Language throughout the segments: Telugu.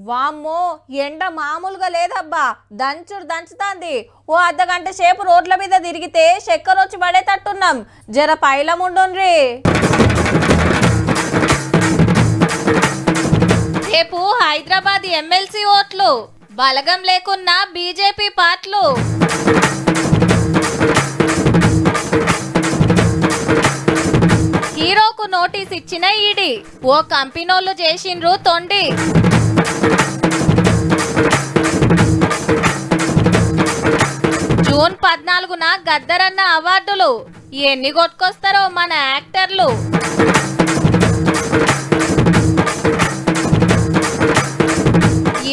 వామ్మో ఎండ మామూలుగా లేదబ్బా, దంచుతాంది. ఓ అర్ధగంట సేపు రోడ్ల మీద తిరిగితే చక్కెర వచ్చి పడేటట్టున్నాం. జర పైలముండుండ్రి. రేపు హైదరాబాద్ ఎమ్మెల్సీ ఓట్లు, బలగం లేకున్నా బీజేపీ పార్టీలు. హీరోకు నోటీస్ ఇచ్చిన ఈడీ, ఓ కంపెనోళ్ళు చేసిండ్రు తొండి. జూన్ 14న గద్దరన్న అవార్డులు ఎన్ని కొట్టుకొస్తారో మన యాక్టర్లు.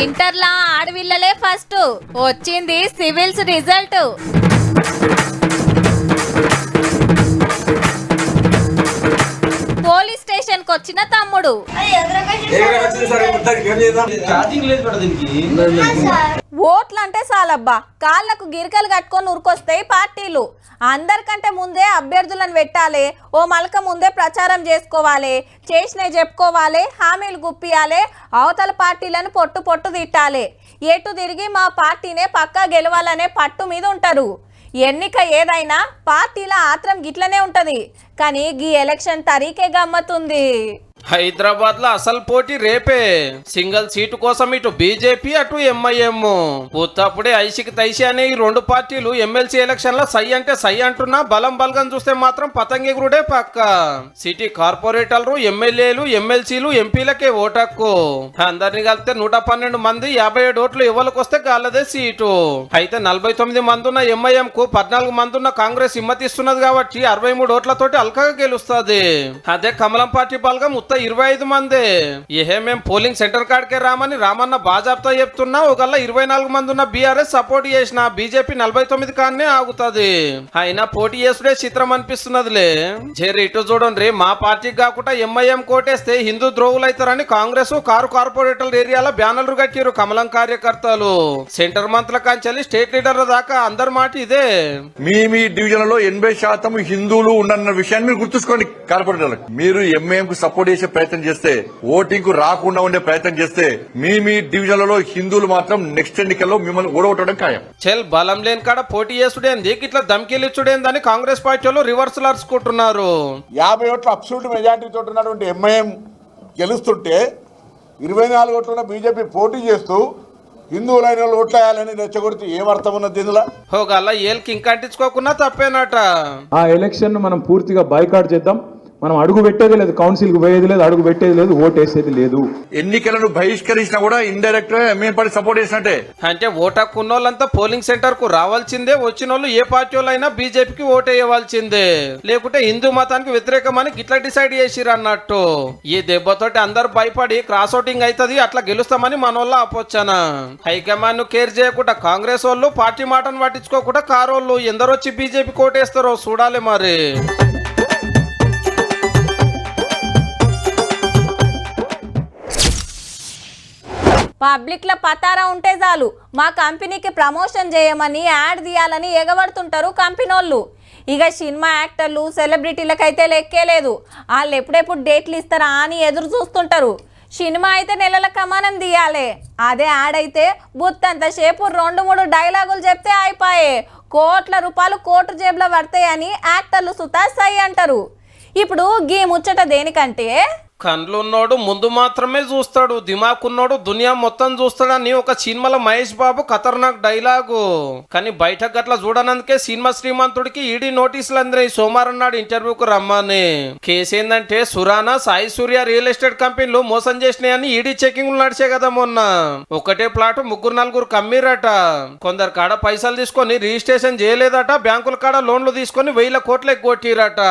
ఇంటర్లా ఆడవిల్లలే ఫస్ట్, వచ్చింది సివిల్స్ రిజల్ట్. పోలీస్ స్టేషన్ కు వచ్చిన తమ్ముడు ఓట్లు అంటే చాలబ్బా, కాళ్లకు గిరికలు కట్టుకొని ఉరికొస్తాయి పార్టీలు. అందరికంటే ముందే అభ్యర్థులను పెట్టాలి, ఓ మలక ముందే ప్రచారం చేసుకోవాలి, చేసినవి చెప్పుకోవాలి, హామీలు గుప్పియాలి, అవతల పార్టీలను పొట్టు తిట్టాలి. ఎటు తిరిగి మా పార్టీనే పక్కా గెలవాలనే పట్టు మీద ఉంటారు. ఎన్నిక ఏదైనా పార్టీల ఆత్రం గిట్లనే ఉంటది, కానీ గీ ఎలక్షన్ తరీకే గమ్మతుంది. హైదరాబాద్ లో అసలు పోటీ రేపే. సింగిల్ సీటు కోసం ఇటు బీజేపీ అటు ఎంఐఎం. ఉత్తప్పుడే ఐసికి తైసి అనే ఈ రెండు పార్టీలు ఎమ్మెల్సీ ఎలక్షన్ లో సై అంటే సై అంటున్నా బలగం చూస్తే మాత్రం పతంగిగురుడే పక్క. సిటీ కార్పొరేటర్లు, ఎమ్మెల్యేలు, ఎమ్మెల్సీలు, ఎంపీలకే ఓటక్కు. అందరిని కలిపితే 112 మంది, 57 ఓట్లు ఇవ్వలకొస్తే గాలదే సీటు. అయితే 49 మంది ఉన్న ఎంఐఎం కు 14 మంది ఉన్న కాంగ్రెస్ హిమ్మతిస్తున్నది కాబట్టి 63 ఓట్లతోటి అల్కగా గెలుస్తుంది. అదే కమలం పార్టీ బలగం 25 మంది. మేము పోలింగ్ సెంటర్ కాడికే రామన్న బాజాబ్తా చెప్తున్నా. ఒకళ్ళ 24 మంది ఉన్న బీఆర్ఎస్ సపోర్ట్ చేసిన బీజేపీ 49 కాన్నే ఆగుతుంది. అయినా పోటీ చేసుడే చిత్రం అనిపిస్తున్నదిలే. జరి ఇటు చూడండి, మా పార్టీకి కాకుండా ఎంఐఎం కోటేస్తే హిందూ ద్రోవులు అవుతారని కాంగ్రెస్ కార్పొరేటర్ ఏరియాలో బ్యానర్లు కట్టిరు కమలం కార్యకర్తలు. సెంటర్ మంత్రుల కాంచెల్లి స్టేట్ లీడర్ల దాకా అందరి మాట ఇదే. మీ డివిజన్ లో 80% హిందువులు ఉన్న విషయాన్ని మీరు గుర్తుంచుకోండి. కార్పొరేటర్లకు మీరు ఎంఐఎం కు సపోర్ట్ చేసే ప్రయత్నం చేస్తే, ఓటింగ్ కు రాకుండా ఉండే ప్రయత్నం చేస్తే మీ డివిజన్లలో హిందువులు మాత్రం నెక్స్ట్ ఎన్నికల్లో మిమ్మల్ని ఓడగొట్టడం ఖాయం. చెల్ బలం లేని కాడ పోటీ చేసుడేంది, ఇట్లా ధమ్కీలు ఇచ్చుడేందని కాంగ్రెస్ పార్టీ వాళ్ళు రివర్సల్ అరుచుకుంటున్నారు. 50 ఓట్ల అబ్సల్యూట్ మెజార్టీ తోటి ఉన్నటువంటి ఎంఐఎం గెలుస్తుంటే 24 ఓట్ల బీజేపీ పోటీ చేస్తూ హిందువులైన వాళ్ళు ఓట్లు వేయాలని రెచ్చగొడితే ఏమర్థం ఉన్నది ఇందులో? హోగల్లా ఏళ్ళకి ఇంకా అంటించుకోకున్నా తప్పేనట. ఆ ఎలక్షన్ మనం పూర్తిగా బాయ్కాట్ చేద్దాం. మనం అడుగు పెట్టేది లేదు, కౌన్సిల్కి పోయేది లేదు, అడుగు పెట్టేది లేదు, ఓటేసేది లేదు. ఎన్నికలను బహిష్కరించినా కూడా ఇండైరెక్ట్ గా ఎంఐఎం పార్టీ సపోర్ట్ చేసినట్టే. అంటే ఓటక్కున్నోళ్ళంతా పోలింగ్ సెంటర్ కు రావాల్సిందే, వచ్చిన వాళ్ళు ఏ పార్టీ వాళ్ళైనా బీజేపీకి ఓటేయవలసిందే, లేకుంటే హిందూ మతానికి వ్యతిరేకమని గిట్లా డిసైడ్ చేసిరు అన్నట్టు. ఈ దెబ్బతోటి అందరు భయపడి క్రాస్ ఓటింగ్ అవుతుంది, అట్లా గెలుస్తామని మనోళ్ళ ఆపోచ్చన. హైకమాండ్ ను కేర్ చేయకుండా కాంగ్రెస్ వాళ్ళు, పార్టీ మాటను పట్టించుకోకుండా కారోళ్ళు ఎందరొచ్చి బీజేపీ కోటేస్తారో చూడాలి మరి. పబ్లిక్ లో పతారా ఉంటే చాలు, మా కంపెనీకి ప్రమోషన్ చేయమని యాడ్ తీయాలని ఎగబడుతుంటారు కంపెనోళ్ళు. ఇక సినిమా యాక్టర్లు, సెలబ్రిటీలకైతే లెక్కే లేదు. వాళ్ళు ఎప్పుడెప్పుడు డేట్లు ఇస్తారా అని ఎదురు చూస్తుంటారు. సినిమా అయితే నెలల కమానం తీయాలి, అదే యాడ్ అయితే బుత్తంతసేపు 2-3 డైలాగులు చెప్తే అయిపోయే, కోట్ల రూపాయలు కోటు జేబులో పడతాయని యాక్టర్లు సుతా సై అంటారు. ఇప్పుడు గీ ముచ్చట దేనికంటే, కండ్లున్నోడు ముందు మాత్రమే చూస్తాడు, దిమాకున్నోడు దునియా మొత్తం చూస్తాడని ఒక సినిమాలో మహేష్ బాబు ఖతర్నాక్ డైలాగు. కానీ బయట గట్ల చూడనందుకే సినిమా శ్రీమంతుడికి ఈడీ నోటీసులు అందినాయి సోమవారం నాడు ఇంటర్వ్యూకు రమ్మని. కేసు ఏందంటే సురానా, సాయి సూర్య రియల్ ఎస్టేట్ కంపెనీలు మోసం చేసినాయని ఈడీ చెకింగ్లు నడిచే కదా మొన్న. ఒకటే ప్లాట్ 3-4 కమ్మిరట. కొందరు కాడ పైసలు తీసుకొని రిజిస్ట్రేషన్ చేయలేదట, బ్యాంకుల కాడ లోన్లు తీసుకొని 1000 కోట్లకి కొట్టిరట.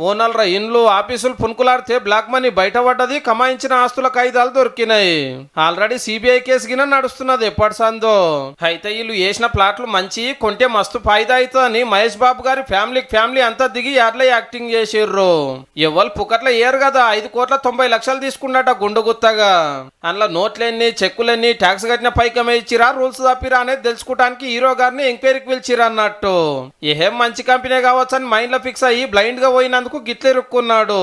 ఓనర్ల ఇండ్లు, ఆఫీసులు పునుకులాడితే బ్లాక్ మనీ బయటపడ్డది, కమాయించిన ఆస్తుల కాగితాలు దొరికినాయి. ఆల్రెడీ సిబిఐ కేసు గిన నడుస్తున్నది ఎప్పటి సందో. అయితే వీళ్ళు వేసిన ప్లాట్లు మంచి, కొంటే మస్తు ఫాయిదా అవుతుందని మహేష్ బాబు గారి ఫ్యామిలీ అంతా దిగి యాడ్లో యాక్టింగ్ చేసిర్రు. ఎవరు పుకట్ల ఏరు కదా, 5,90,00,000 తీసుకున్నట గుండు గుత్తగా. అందులో నోట్లెన్ని, చెక్కులెన్ని, ట్యాక్స్ కట్టిన పైకమే ఇచ్చిరా, రూల్స్ తప్పిరా అనేది తెలుసుకోవడానికి హీరో గారిని ఎంక్వైరీకి పిలిచిరా అన్నట్టు. ఏం మంచి కంపెనీ కావచ్చు అని మైండ్ లో ఫిక్స్ అయ్యి బ్లైండ్ గా పోయినందుకు గిట్లే రుక్కున్నాడు.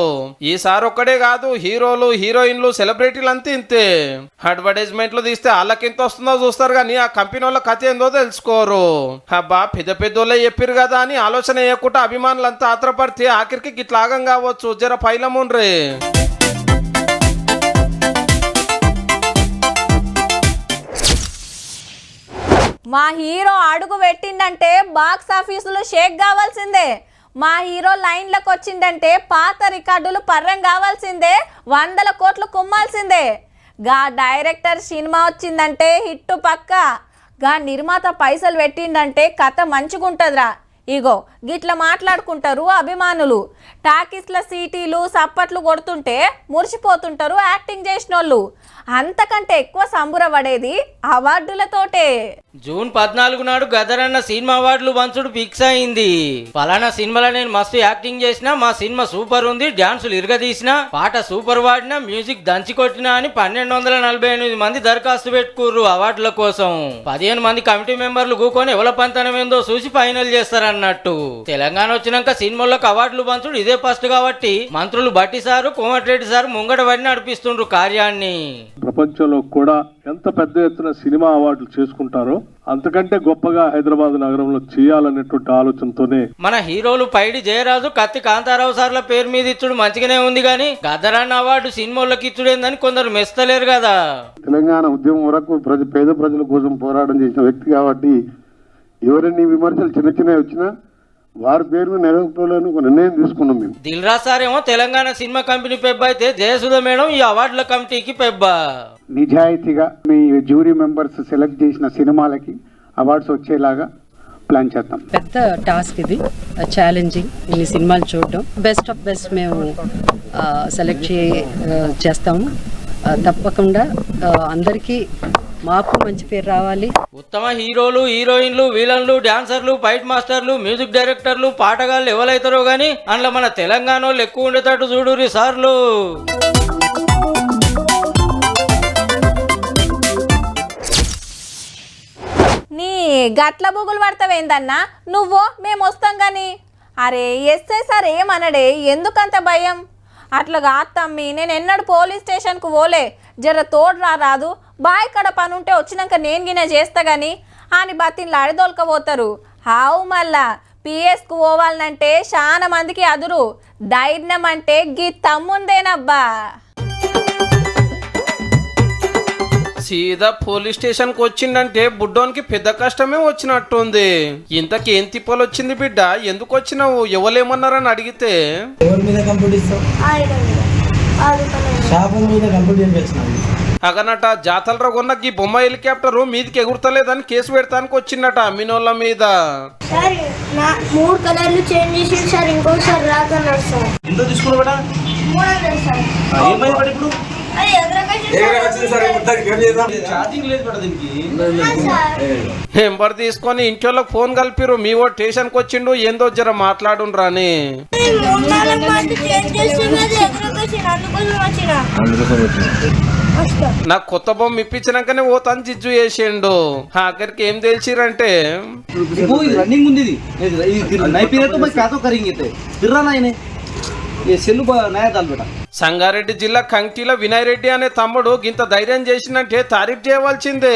ఈసారి ఒక్కడే కాదు, కాదు, హీరోలు హీరోయిన్లు సెలబ్రిటీలు అంతా ఇంతే. అడ్వర్టైజ్మెంట్లు తీస్తే వాళ్ళకి ఎంత వస్తుందో చూస్తారు కానీ ఆ కంపెనీ వాళ్ళ కథ ఏందో తెలుసుకోరు. అబ్బా పెద్ద పెద్దోళ్ళే చెప్పారు కదా అని ఆలోచన చేయకుండా అభిమానులంతా ఆత్రపడితే ఆఖరికి గిట్లాగం కావచ్చు. జర పైలముండ్రే. మా హీరో అడుగు పెట్టిందంటే బాక్స్ ఆఫీసులో షేక్ కావాల్సిందే. మా హీరో లైన్లకు వచ్చిందంటే పాత రికార్డులు పర్రం కావాల్సిందే, 100 కోట్లు కుమ్మాల్సిందే. గా డైరెక్టర్ సినిమా వచ్చిందంటే హిట్టు పక్క. గా నిర్మాత పైసలు పెట్టిందంటే కథ మంచిగుంటుందిరా. ఇగో గిట్ల మాట్లాడుకుంటారు అభిమానులు. టాకీస్ల సీటీలు సప్పట్లు కొడుతుంటే మురిసిపోతుంటారు యాక్టింగ్ చేసిన వాళ్ళు. అంతకంటే ఎక్కువ సంబురపడేది అవార్డులతోటే. జూన్ 14 నాడు గదరన్న సినిమా అవార్డులు పంచుడు ఫిక్స్ అయింది. ఫలానా సినిమాలో నేను మస్తు యాక్టింగ్ చేసిన, మా సినిమా సూపర్ ఉంది, డాన్సులు ఇరగదీసిన, పాట సూపర్ వాడినా, మ్యూజిక్ దంచి కొట్టినా అని 1248 మంది దరఖాస్తు పెట్టుకుర్రు అవార్డుల కోసం. 15 మంది కమిటీ మెంబర్లు కూకొని ఎవల పంతనం ఏందో చూసి ఫైనల్ చేస్తారన్నట్టు. తెలంగాణ వచ్చినాక సినిమాలకు అవార్డులు పంచుడు ఇదే ఫస్ట్ కాబట్టి మంత్రులు బట్టి సారు, కోమటిరెడ్డి సారు ముంగడ పడి నడిపిస్తుండ్రు కార్యాన్ని. ప్రపంచంలో కూడా ఎంత పెద్ద ఎత్తున సినిమా అవార్డులు చేసుకుంటారో అంతకంటే గొప్పగా హైదరాబాద్ నగరంలో చేయాలనేటువంటి ఆలోచనతోనే మన హీరోలు పైడి జయరాజు, కత్తి కాంతారావు సార్ల పేరు మీద ఇచ్చుడు మంచిగానే ఉంది కానీ గదరన్న అవార్డు సినిమాలకు ఇచ్చుడేందని కొందరు మెస్తలేరు కదా. తెలంగాణ ఉద్యమం వరకు పేద ప్రజల కోసం పోరాటం చేసిన వ్యక్తి కాబట్టి ఎవరైనా విమర్శలు చిన్న చిన్నవి వచ్చినా వారి పేరు నెరవేర్చాలని ఒక నిర్ణయం తీసుకున్నాం మేము. దిల్ రాజు సార్ ఏమో తెలంగాణ సినిమా కంపెనీ పెబ్బ అయితే జయసుధ మేడం ఈ అవార్డుల కమిటీకి పెబ్బ. నిజాయితీగా మీ జ్యూరీ మెంబర్స్ సెలెక్ట్ చేసిన సినిమాలకి అవార్డ్స్ వచ్చేలాగా ప్లాన్ చేద్దాం. పెద్ద టాస్క్ ఇది, ఛాలెంజింగ్. ఇన్ని సినిమాలు చూడడం, బెస్ట్ ఆఫ్ బెస్ట్ మేము సెలెక్ట్ చేస్తాము. తప్పకుండా అందరికీ మాకు మంచి పేరు రావాలి. ఉత్తమ హీరోలు, హీరోయిన్లు, విలన్లు, డాన్సర్లు, ఫైట్ మాస్టర్లు, మ్యూజిక్ డైరెక్టర్లు, పాటగాళ్ళు ఎవరైతారో గానీ అందులో మన తెలంగాణ వాళ్ళు ఎక్కువ ఉండేటట్టు చూడురి సార్లు. నీ గట్ల బుగులు పడతావేందన్నా నువ్వు, మేము వస్తాం కానీ. అరే ఎస్ఐ సార్ ఏమనడే, ఎందుకంత భయం? అట్లా కాదు తమ్మి, నేను ఎన్నడు పోలీస్ స్టేషన్కు పోలే. జర తోడు రాదు, బాయ్ కడ పని ఉంటే వచ్చినాక నేను గినే చేస్తా కానీ అని బతిన్లు అడిదోలుకపోతారు. హావు మళ్ళా పిఎస్కు పోవాలంటే చాలా మందికి అదురు. ధైర్యం అంటే గీ తమ్ముందేనబ్బా. సీదా పోలీస్ స్టేషన్ కు వచ్చిందంటే బుడ్డోనికి పెద్ద కష్టమే వచ్చినట్టుంది. ఇంతకి ఏం తిప్పలు వచ్చింది బిడ్డ, ఎందుకు వచ్చినావు, ఎవలేమన్నారని అడిగితే అగనట జాతరలో కొన్న ఈ బొమ్మ హెలికాప్టర్ మీదికి ఎగురుతలేదని కేసు పెడతానికి వచ్చిందట అమ్మినోళ్ళ మీద. సార్ 3 కలర్లు చేంజ్ చేసి సార్ ఇంకోసారి రాకన్నారు సార్. ఎంత తీసుకున్నావు? 300 సార్. ఏమైంది ఇప్పుడు? నెంబర్ తీసుకొని ఇంట్లోకి ఫోన్ కలిపిరు, మీ ఓ స్టేషన్ కి వచ్చిండు, ఏందో జర మాట్లాడుండ్రా అని. నాకు కొత్త బొమ్మ ఇప్పించినాకనే ఓ తను జిజ్జు చేసిండు. ఆఖరికి ఏం తెలిసిరంటే రన్నింగ్ ఉంది, సంగారెడ్డి జిల్లా కంకిల వినయ్ రెడ్డి అనే తమ్ముడు గింత ధైర్యం చేసినంటే తారీఫ్ చేయవలసిందే.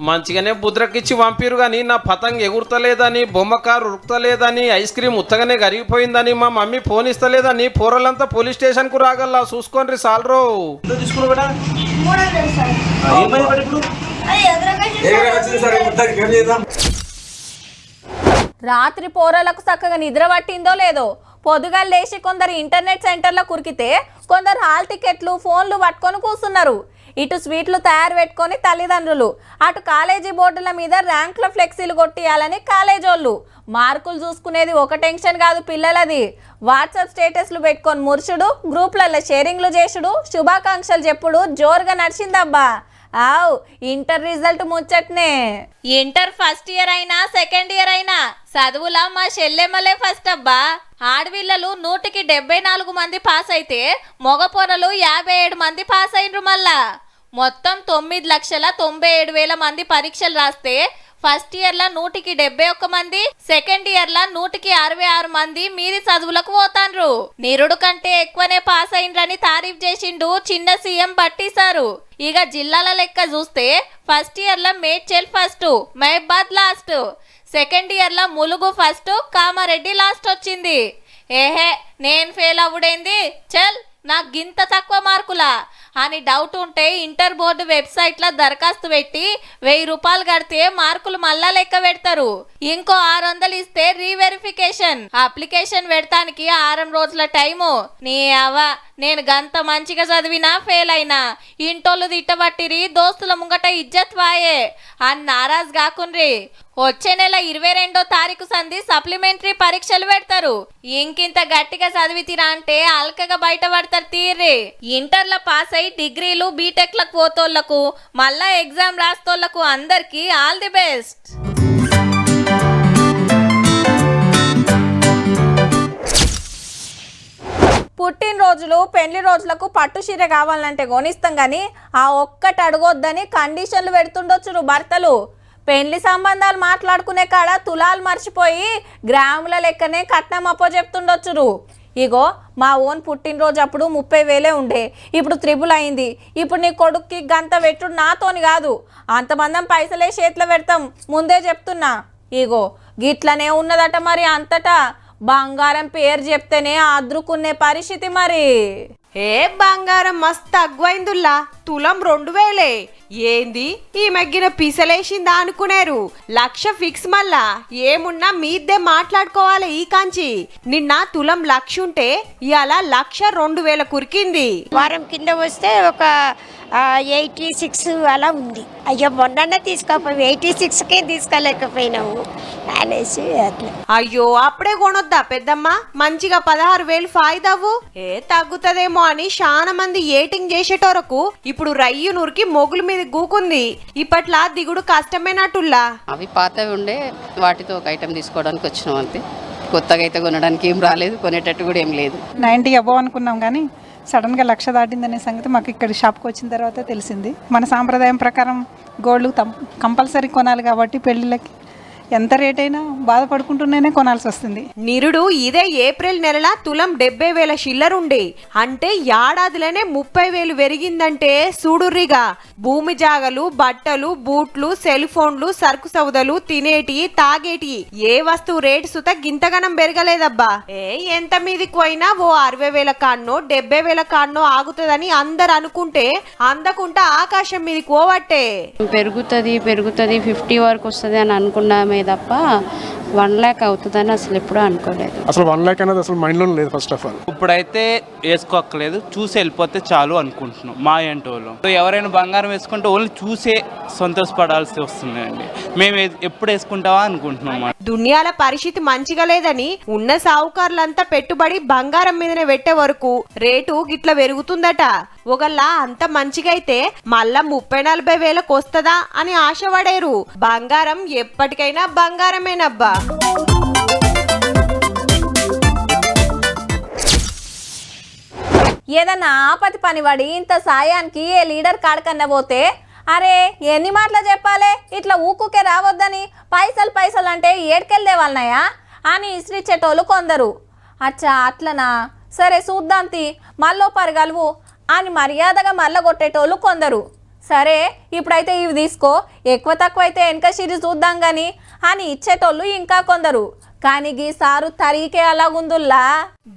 మంచిగానే బుద్రకిచ్చి పంపిరు గాని నా పతంగ్ ఎగురుతలేదని, బొమ్మ కారు ఉరుకుతలేదని, ఐస్ క్రీమ్ ఉత్తగానే కరిగిపోయిందని, మా మమ్మీ ఫోన్ ఇస్తలేదని పోరలంతా పోలీస్ స్టేషన్ కు రాగల్లా చూసుకోండి సాల్రో. రాత్రి పోరలకు చక్కగా నిద్ర పట్టిందో లేదో, పొద్దుగాలు లేచి కొందరు ఇంటర్నెట్ సెంటర్లో కురికితే కొందరు హాల్ టికెట్లు, ఫోన్లు పట్టుకొని కూర్చున్నారు. ఇటు స్వీట్లు తయారు పెట్టుకొని తల్లిదండ్రులు, అటు కాలేజీ బోర్డుల మీద ర్యాంకుల ఫ్లెక్సీలు కొట్టియాలని కాలేజీ వాళ్ళు. మార్కులు చూసుకునేది ఒక టెన్షన్ కాదు పిల్లలది. వాట్సాప్ స్టేటస్లు పెట్టుకొని మురుచుడు, గ్రూప్లలో షేరింగ్లు చేసుడు, శుభాకాంక్షలు చెప్పుడు జోరుగా నడిచిందబ్బా. ఆవ్ ఇంటర్ రిజల్ట్ ముచ్చట్నే. ఇంటర్ ఫస్ట్ ఇయర్ అయినా సెకండ్ ఇయర్ అయినా చదువులా మా చెల్లెమ్మలే ఫస్ట్ అబ్బా. ఆడపిల్లలు 100కి 74 మంది పాస్ అయితే మగ పొరలు 57 మంది పాస్ అయినరు. మళ్ళా మొత్తం 9,97,000 మంది పరీక్షలు రాస్తే ఫస్ట్ ఇయర్ ల 171 మంది, సెకండ్ ఇయర్ ల 166 మంది మీది చదువులకు పోతాండ్రు. నిరుడు కంటే ఎక్కువనే పాస్ అయిండ్రని తారీఫ్ చేసిండు చిన్న సీఎం బట్టిసారు. ఇక జిల్లాల లెక్క చూస్తే ఫస్ట్ ఇయర్ ల మేడ్చల్ ఫస్ట్, మహబాద్ లాస్ట్, సెకండ్ ఇయర్ ల ములుగు ఫస్ట్, కామారెడ్డి లాస్ట్ వచ్చింది. ఏహే నేను ఫెయిల్ అవ్వడేంది, చల్ నాకు గింత తక్కువ మార్కులా అని డౌట్ ఉంటే ఇంటర్ బోర్డు వెబ్సైట్లో దరఖాస్తు పెట్టి 1000 రూపాయలు కడితే మార్కులు మళ్ళా లెక్క పెడతారు. ఇంకో 600 ఇస్తే రీవెరిఫికేషన్. అప్లికేషన్ పెడతానికి 6 రోజుల టైము. నీ అవ్వ నేను గంత మంచిగా చదివినా ఫెయిల్ అయినా ఇంటోళ్ళు తిట్టబట్టిరి, దోస్తుల ముంగట ఇజ్జత్ వాయే అని నారాజ్ కాకుండ్రి. వచ్చే నెల 22వ తారీఖు సంధి సప్లిమెంటరీ పరీక్షలు పెడతారు. ఇంకింత గట్టిగా చదివితిరా అంటే అల్కగా బయటపడతారు తీర్రి. ఇంటర్ల పాస్ అయి డిగ్రీలు బీటెక్లకు పోతోళ్లకు, మళ్ళా ఎగ్జామ్ రాస్తోళ్లకు అందరికీ ఆల్ ది బెస్ట్. పుట్టినరోజులు పెళ్లి రోజులకు పట్టు చీర కావాలంటే కొనిస్తాం కానీ ఆ ఒక్కటి అడగొద్దని కండిషన్లు పెడుతుండొచ్చురు భర్తలు. పెళ్లి సంబంధాలు మాట్లాడుకునే కాడ తులాలు మర్చిపోయి గ్రాముల లెక్కనే కట్నం అప్పో చెప్తుండొచ్చురు. ఇగో మా ఓన్ పుట్టినరోజు అప్పుడు 30,000 ఉండే, ఇప్పుడు 3,000 అయింది. ఇప్పుడు నీ కొడుక్కి గంత పెట్టుడు నాతోని కాదు, అంతమందం పైసలే చేతిలో పెడతాం ముందే చెప్తున్నా. ఇగో గిట్లనే ఉన్నదట మరి అంతటా. బంగారం పేరు చెప్తేనే అద్రుకునే పరిస్థితి మరి. ఏ బంగారం మస్తు తగ్గుయిందుల్లా, తులం 2,000. ఏంది ఈ మగ్గిన పిసలేసిందా అనుకునేరు, 1,00,000 ఫిక్స్. మళ్ళా ఏమున్నా మీద్దే మాట్లాడుకోవాలి. ఈ కాంచి నిన్న తులం 1,00,000 ఉంటే ఇవాళ 1,02,000 కురికింది. వారం కింద వస్తే ఒక 86 అలా ఉంది. అయ్యో మొన్ననే తీసుకోపోయి 86కే తీసుకోలేకపోయినాము అనేసి అట్లా. అయ్యో అప్పుడే కొనొద్దా పెద్దమ్మ, మంచిగా 16,000 ఫాయిదావు. తగ్గుతుందేమో అని చాలా మంది ఏటింగ్ చేసేటోరకు ఇప్పుడు రయ్యు నూరికి మొగుల మీద గూకుంది. ఇప్పట్లా దిగుడు కష్టమైనట్టుల్లా. అవి పాతవి ఉండే, వాటితో ఒక ఐటెం తీసుకోవడానికి వచ్చినాం అంతే. కొత్తగా అయితే కొనడానికి ఏం రాలేదు, కొనేటట్టు కూడా ఏం లేదు. 90 అబోవ్ అనుకున్నాం కానీ సడన్గా 1,00,000 దాటిందనే సంగతి మాకు ఇక్కడ షాప్కి వచ్చిన తర్వాత తెలిసింది. మన సాంప్రదాయం ప్రకారం గోల్డ్ కంపల్సరీ కొనాలి కాబట్టి పెళ్ళిళ్ళకి ఎంత రేట్ అయినా బాధపడుకుంటూనే కొనాల్సి వస్తుంది. నిరుడు ఇదే ఏప్రిల్ నెలల తులం 70,000 చిల్లరుండే, అంటే ఏడాదిలోనే 30,000 పెరిగిందంటే చూడుర్రిగా. భూమి జాగలు, బట్టలు, బూట్లు, సెల్ ఫోన్లు, సరుకు సౌదలు, తినేటి తాగేటి ఏ వస్తువు రేటు సుత గింతగనం పెరగలేదబ్బా. ఎంత మీదికి పోయినా ఓ 60,000 కాన్నో 70,000 కాన్నో ఆగుతుందని అందరు అనుకుంటే అందకుంటా ఆకాశం మీదకి పోవట్టే. పెరుగుతుంది 50 వరకు వస్తుంది అని అనుకున్నామే తప్ప 1 lakh అవుతుందని అసలు ఎప్పుడూ అనుకోలేదు. అసలు 1 lakh అనేది అసలు మైండ్లో లేదు. ఫస్ట్ ఆఫ్ ఆల్ ఇప్పుడైతే వేసుకోక్కర్లేదు, చూసి వెళ్ళిపోతే చాలు అనుకుంటున్నాం మా ఏంటోళ్ళు. ఎవరైనా బంగారం వేసుకుంటే ఓన్లీ చూసే సంతోషపడాల్సి వస్తుందండి. మేము ఎప్పుడు వేసుకుంటావా అనుకుంటున్నాం. దునియాల పరిస్థితి మంచిగా లేదని ఉన్న సావుకారులంతా పెట్టుబడి బంగారం మీదనే పెట్టే వరకు రేటు గిట్ల పెరుగుతుందట. ఒకళ్ళ అంత మంచిగా అయితే మళ్ళా 30-40 వేలకు వస్తుందా అని ఆశపడేరు. బంగారం ఎప్పటికైనా బంగారమేనబ్బా. ఏదన్నా ఆపతి పనివాడి ఇంత సాయానికి ఏ లీడర్ కాడకన్నా పోతే అరే ఎన్ని మాటలు చెప్పాలి, ఇట్లా ఊకుకే రావద్దని, పైసలు అంటే ఏడ్కెళ్ళేవాళ్ళనయా అని ఇసిరిచ్చేటోళ్ళు కొందరు. అచ్చా అట్లనా, సరే చూద్దాంతి మళ్ళీ పరగలువు అని మర్యాదగా మళ్ళీ కొట్టేటోళ్ళు కొందరు. సరే ఇప్పుడైతే ఇవి తీసుకో, ఎక్కువ తక్కువ అయితే వెనక సిరి చూద్దాం కానీ అని ఇచ్చేటోళ్ళు ఇంకా కొందరు. కానీ గీ సారు తరీకే అలాగుందుల్లా.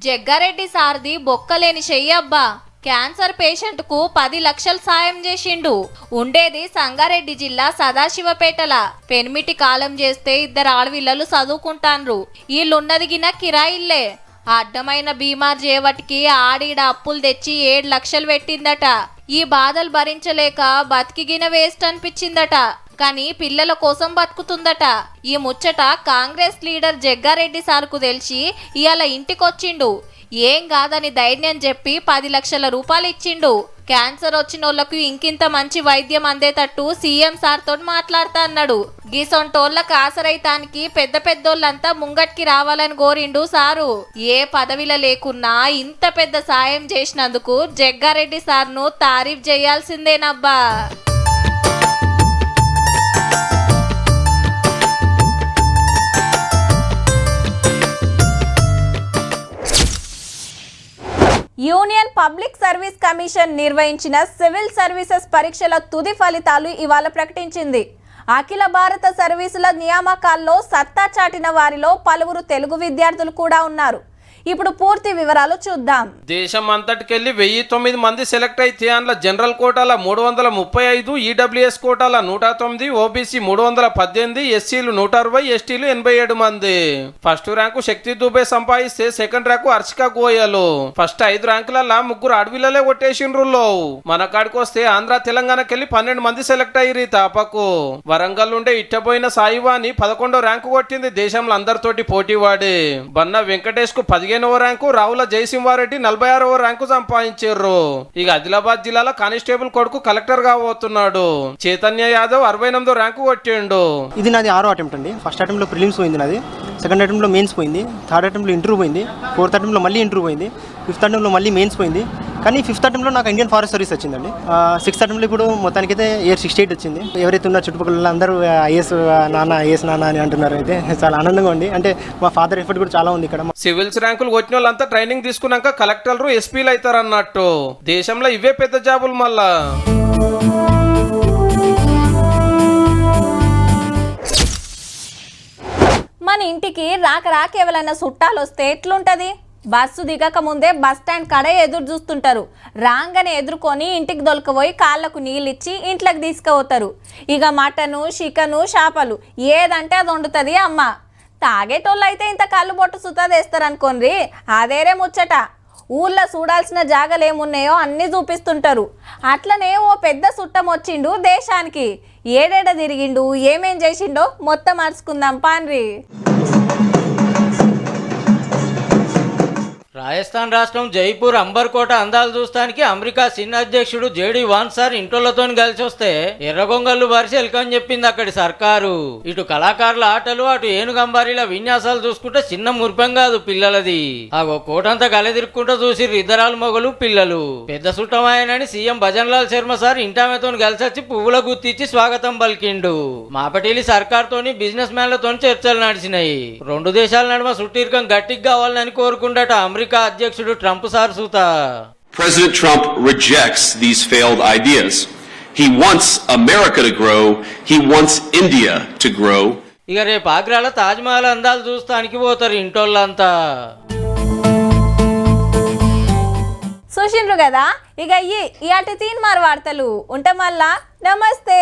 జగ్గారెడ్డి సార్ది బొక్కలేని చెయ్యబ్బా. క్యాన్సర్ పేషెంట్ కు 10 లక్షలు సాయం చేసిండు. ఉండేది సంగారెడ్డి జిల్లా సదాశివపేటల. పెనిమిటి కాలం చేస్తే 2 ఆడవిల్లలు చదువుకుంటాన్రు. వీళ్ళున్నది గిన కిరాయిల్లే. అడ్డమైన బీమార్ చేయవటికి ఆడిడ అప్పులు తెచ్చి 7 లక్షలు పెట్టిందట. ఈ బాధలు భరించలేక బతికిగిన వేస్ట్ అనిపించిందట. కానీ పిల్లల కోసం బతుకుతుందట. ఈ ముచ్చట కాంగ్రెస్ లీడర్ జగ్గారెడ్డి సార్కు తెలిసి ఇవాళ ఇంటికొచ్చిండు. ఏం కాదని ధైర్యం చెప్పి 10 లక్షల రూపాయలు ఇచ్చిండు. క్యాన్సర్ వచ్చిన వాళ్ళకు ఇంకింత మంచి వైద్యం అందేటట్టు సీఎం సార్ తోటి మాట్లాడుతా అన్నాడు. గీసొంటోళ్ళకు ఆసరైతానికి పెద్దోళ్ళంతా ముంగట్కి రావాలని కోరిండు సారు. ఏ పదవిలో లేకున్నా ఇంత పెద్ద సాయం చేసినందుకు జగ్గారెడ్డి సార్ను తారీఫ్ చేయాల్సిందేనబ్బా. పబ్లిక్ సర్వీస్ కమిషన్ నిర్వహించిన సివిల్ సర్వీసెస్ పరీక్షల తుది ఫలితాలు ఇవాళ ప్రకటించింది. అఖిల భారత సర్వీసుల నియామకాల్లో సత్తా చాటిన వారిలో పలువురు తెలుగు విద్యార్థులు కూడా ఉన్నారు. ఇప్పుడు పూర్తి వివరాలు చూద్దాం. దేశం అంతటికెళ్ళి 1009 మంది సెలెక్ట్ అయితే అందులో జనరల్ కోటాల 335, ఈడబ్ల్యూఎస్ కోటాల 109, ఓబీసీ 318, ఎస్సీలు 160, ఎస్టీలు 87 మంది. ఫస్ట్ ర్యాంకు శక్తి దుబే సంపాదిస్తే second rank Harshika Goyal. First 5 ర్యాంకులలో 3 అడవిలలే కొట్టేసిండ్రులో. మన కాడికి వస్తే ఆంధ్ర తెలంగాణకెళ్ళి 12 మంది సెలెక్ట్ అయ్యి తాపకు. వరంగల్ ఉండే ఇట్టబోయిన సాయివాని 11వ ర్యాంకు కొట్టింది దేశంలో అందరితోటి పోటీవాడి. బన్న వెంకటేష్ కు 15వ ర్యాంకు, రావుల జయసింహారెడ్డి 46వ ర్యాంకు సంపాదించారు. ఇక ఆదిలాబాద్ జిల్లాలో కానిస్టేబుల్ కొడుకు కలెక్టర్ గా పోతున్నాడు. చైతన్య యాదవ్ 69వ ర్యాంకు కొట్టిండు. ఇది నాది 6వ అటెంప్ట్ అండి. ఫస్ట్ అటెంప్ట్ లో ప్రిలిమ్స్ పోయింది నాది, సెకండ్ అటెంప్ట్ లో మెయిన్స్ పోయింది, థర్డ్ అటెంప్ట్ లో ఇంటర్వ్యూ పోయింది, ఫోర్త్ అటెంప్ట్ లో మళ్ళీ ఇంటర్వ్యూ పోయింది, ఫిఫ్త్ అటెంప్ట్ లో మళ్ళీ మెయిన్స్ పోయింది. కానీ ఫిఫ్త్ అటెంప్ట్ లో నాకు ఇండియన్ ఫారెస్ట్ సర్వీస్ వచ్చిందండి. సిక్స్త్ అటెంప్ట్ లో ఇప్పుడు మొత్తానికైతే ఇయర్ 68 వచ్చింది. ఎవరైతే ఉన్న చుట్టుపక్కల అందరూ ఐఎస్ నాన్న అని అంటున్నారు. అయితే చాలా ఆనందంగా ఉంది. అంటే మా ఫాదర్ ఎఫర్ట్ కూడా చాలా ఉంది ఇక్కడ. సివిల్స్ ర్యాంకులు కొట్టిన వాళ్ళంతా ట్రైనింగ్ తీసుకున్నాక కలెక్టర్లు, ఎస్పీలు అవుతారు అన్నట్టు. దేశంలో ఇవే పెద్ద జాబులు. మళ్ళా మన ఇంటికి రాక ఎవరైనా చుట్టాలు వస్తే ఎట్లుంటది? బస్సు దిగక ముందే బస్ స్టాండ్ కాడే ఎదురు చూస్తుంటారు. రాగానే ఎదుర్కొని ఇంటికి దొలకపోయి కాళ్ళకు నీళ్ళిచ్చి ఇంట్లోకి తీసుకుపోతారు. ఇక మటను, చికెను, చేపలు ఏదంటే అది వండుతుంది అమ్మ. తాగేటోళ్ళు అయితే ఇంత కళ్ళు బొట్టు సుతాదేస్తారనుకోండి, అదేరే ముచ్చట. ఊళ్ళో చూడాల్సిన జాగాలు ఏమున్నాయో అన్నీ చూపిస్తుంటారు. అట్లనే ఓ పెద్ద చుట్టం వచ్చిండు దేశానికి. ఏడేడ తిరిగిండు, ఏమేం చేసిండో మొత్తం అరుచుకుందాం పాన్రి. రాజస్థాన్ రాష్ట్రం జైపూర్ అంబర్కోట అందాలు చూస్తానికి అమెరికా చిన్న అధ్యక్షుడు జేడీ వాన్సార్ ఇంటోళ్లతో కలిసి వస్తే ఎర్రగొంగళ్ళు బారిసి వెల్కమ్ చెప్పింది అక్కడి సర్కారు. ఇటు కళాకారుల ఆటలు, అటు ఏనుగంబారీల విన్యాసాలు చూసుకుంటే చిన్న మురిపం కాదు పిల్లలది. ఆ కోటంతా గలెదిరుక్కుంటూ చూసి ఇద్దరాలు మొగలు పిల్లలు. పెద్ద సుట్టమాయనని సీఎం భజన్లాల్ శర్మ సార్ ఇంటామెతో కలిసి వచ్చి పువ్వుల గుర్తిచ్చి స్వాగతం పలికిండు. మాపటేలి సర్కార్ తోని బిజినెస్ మ్యాన్లతో చర్చలు నడిచినాయి. రెండు దేశాల నడుమ సుట్టీర్కం గట్టిగా కావాలని కోరుకుండట అమెరికా అధ్యక్షుడు Trump sir Suta. President Trump rejects these failed ideas. He wants America to grow. He wants India to grow. ఇక రేపు ఆగ్రాలో తాజ్మహల్ అందాలు చూస్తానికి పోతారు ఇంటోళ్ళంతా. చూసిండ్రు కదా. ఇక ఇయాటి తీన్మార్ వార్తలు ఉంటే మళ్ళా నమస్తే.